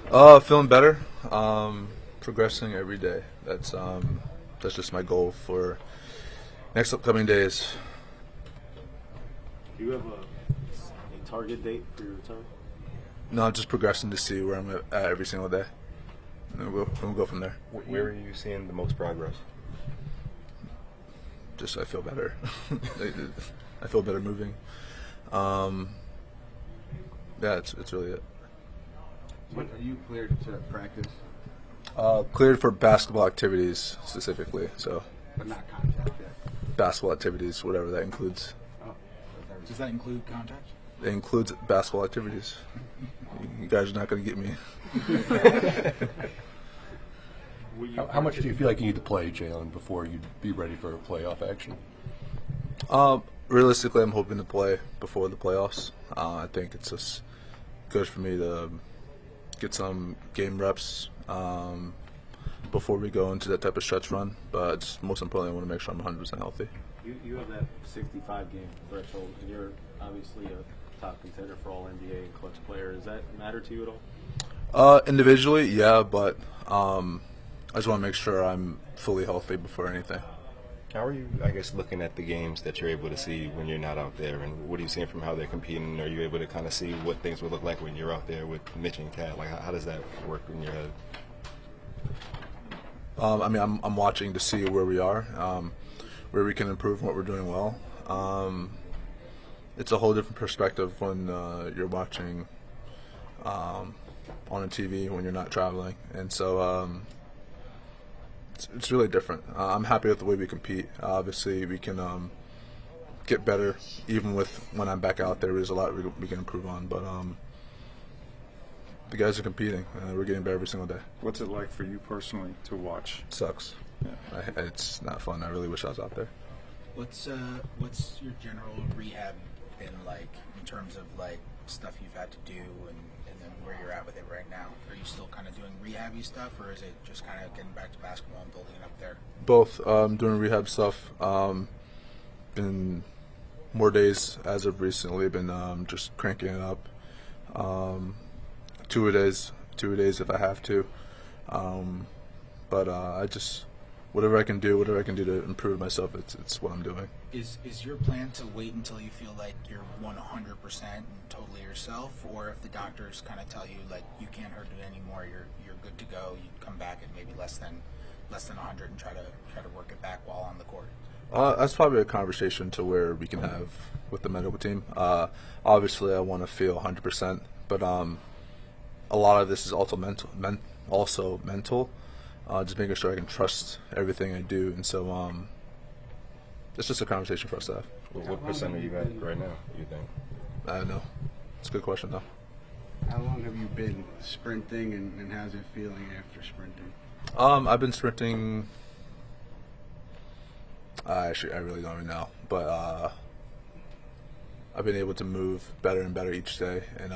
Feeling better. Progressing every day. That's just my goal for next upcoming days. Do you have a target date for your return? No, just progressing to see where I'm at every single day, and then we'll go from there. Where are you seeing the most progress? Just I feel better. I feel better moving. Yeah, it's really it. What, are you cleared to practice, Cleared for basketball activities specifically, so but not contact yet? basketball activities, whatever that includes. Oh, Does that include contact? It includes basketball activities. You guys are not going to get me. How much do you feel like you need to play, Jalen, before you'd be ready for playoff action? Realistically, I'm hoping to play before the playoffs. I think it's just good for me to get some game reps before we go into that type of stretch run. But just most importantly, I want to make sure I'm 100% healthy. You have that 65 game threshold, and you're obviously a top contender for all NBA and clutch player. Does that matter to you at all? Individually, yeah, but I just want to make sure I'm fully healthy before anything. How are you, I guess, looking at the games that you're able to see when you're not out there, and what are you seeing from how they're competing? Are you able to kind of see what things would look like when you're out there with Mitch and Cat? Like, how does that work in your head? I'm watching to see where we are, where we can improve, what we're doing well. It's a whole different perspective when you're watching on a TV when you're not traveling, and so it's really different. I'm happy with the way we compete. Obviously, we can get better, even with when I'm back out there. There's a lot we can improve on, but the guys are competing. We're getting better every single day. What's it like for you personally to watch? Sucks. Yeah. It's not fun. I really wish I was out there. What's your general rehab been like in terms of like stuff you've had to do and then where you're at with it right now? Are you still kind of doing rehab-y stuff, or is it just kind of getting back to basketball and building it up there? Both. Doing rehab stuff. Been more days as of recently. Been just cranking it up. 2 a days if I have to. But I just whatever I can do to improve myself. It's what I'm doing. Is your plan to wait until you feel like you're 100% and totally yourself, or if the doctors kind of tell you like you can't hurt it anymore, you're good to go, you come back at maybe less than 100 and try to work it back while on the court? That's probably a conversation to where we can have with the medical team. Obviously, I want to feel 100%, but a lot of this is also mental. Just making sure I can trust everything I do, and so it's just a conversation for us to have. What percent are you at right now, you think? I don't know. It's a good question, though. How long have you been sprinting, and how's it feeling after sprinting? I've been sprinting. Actually, I really don't even know, but I've been able to move better and better each day, and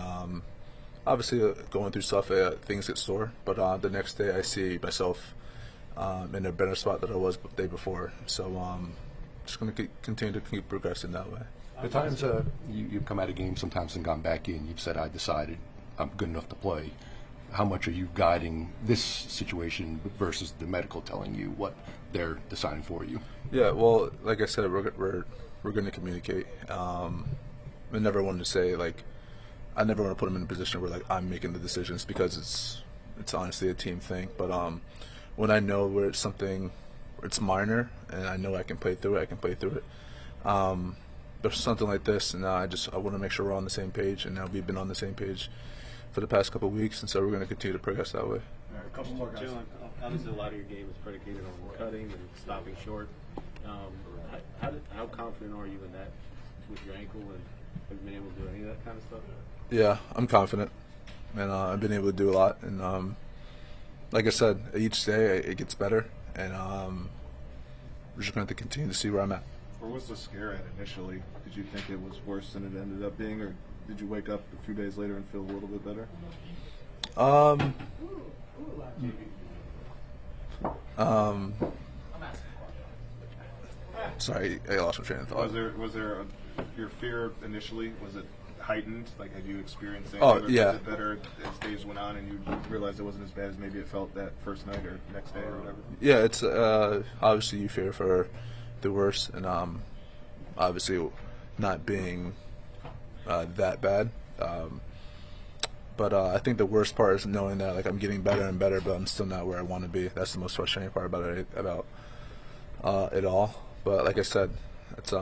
obviously going through stuff, things get sore, but the next day I see myself in a better spot than I was the day before. So just going to continue to keep progressing that way. The times you've come out of games sometimes and gone back in, you've said, I decided I'm good enough to play. How much are you guiding this situation versus the medical telling you what they're deciding for you? Yeah, well, like I said, we're going to communicate. I never wanted to say, like, I never want to put them in a position where, like, I'm making the decisions, because it's honestly a team thing. But when I know where it's something, it's minor, and I know I can play through it, I can play through it. There's something like this, and I want to make sure we're on the same page, and now we've been on the same page for the past couple of weeks, and so we're going to continue to progress that way. All right, a couple more guys. Jalen, obviously a lot of your game is predicated on cutting and stopping short. How confident are you in that with your ankle, and have you been able to do any of that kind of stuff? Yeah, I'm confident, and I've been able to do a lot. And like I said, each day it gets better, and we're just going to continue to see where I'm at. Where was the scare at initially? Did you think it was worse than it ended up being, or did you wake up a few days later and feel a little bit better? Sorry, I lost my train of thought. Was there your fear initially? Was it heightened? Like, have you experienced anything? Oh, Or was yeah. it better as days went on and you realized it wasn't as bad as maybe it felt that first night or next day or whatever? Yeah, it's obviously you fear for the worst, and obviously not being that bad. But I think the worst part is knowing that like I'm getting better and better, but I'm still not where I want to be. That's the most frustrating part about it all. But like I said, it's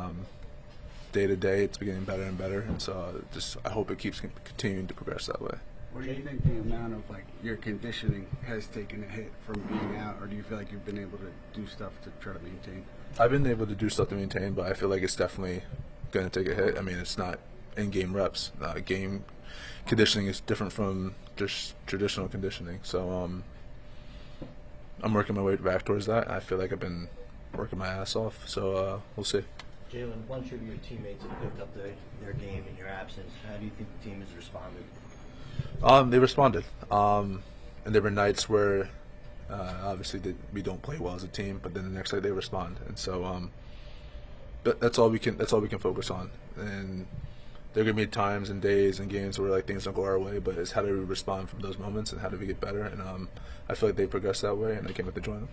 day to day. It's getting better and better, and so just I hope it keeps continuing to progress that way. What do you think the amount of like your conditioning has taken a hit from being out, or do you feel like you've been able to do stuff to try to maintain? I've been able to do stuff to maintain, but I feel like it's definitely going to take a hit. I mean, it's not in-game reps. Game conditioning is different from just traditional conditioning. So I'm working my way back towards that. I feel like I've been working my ass off. So we'll see. Jalen, a bunch of your teammates have picked up their game in your absence. How do you think the team has responded? They responded. And there were nights where obviously we don't play well as a team, but then the next night they respond. And so but that's all we can focus on. And there are going to be times and days and games where like things don't go our way, but it's how do we respond from those moments and how do we get better. And I feel like they progressed that way, and I can't wait to join them.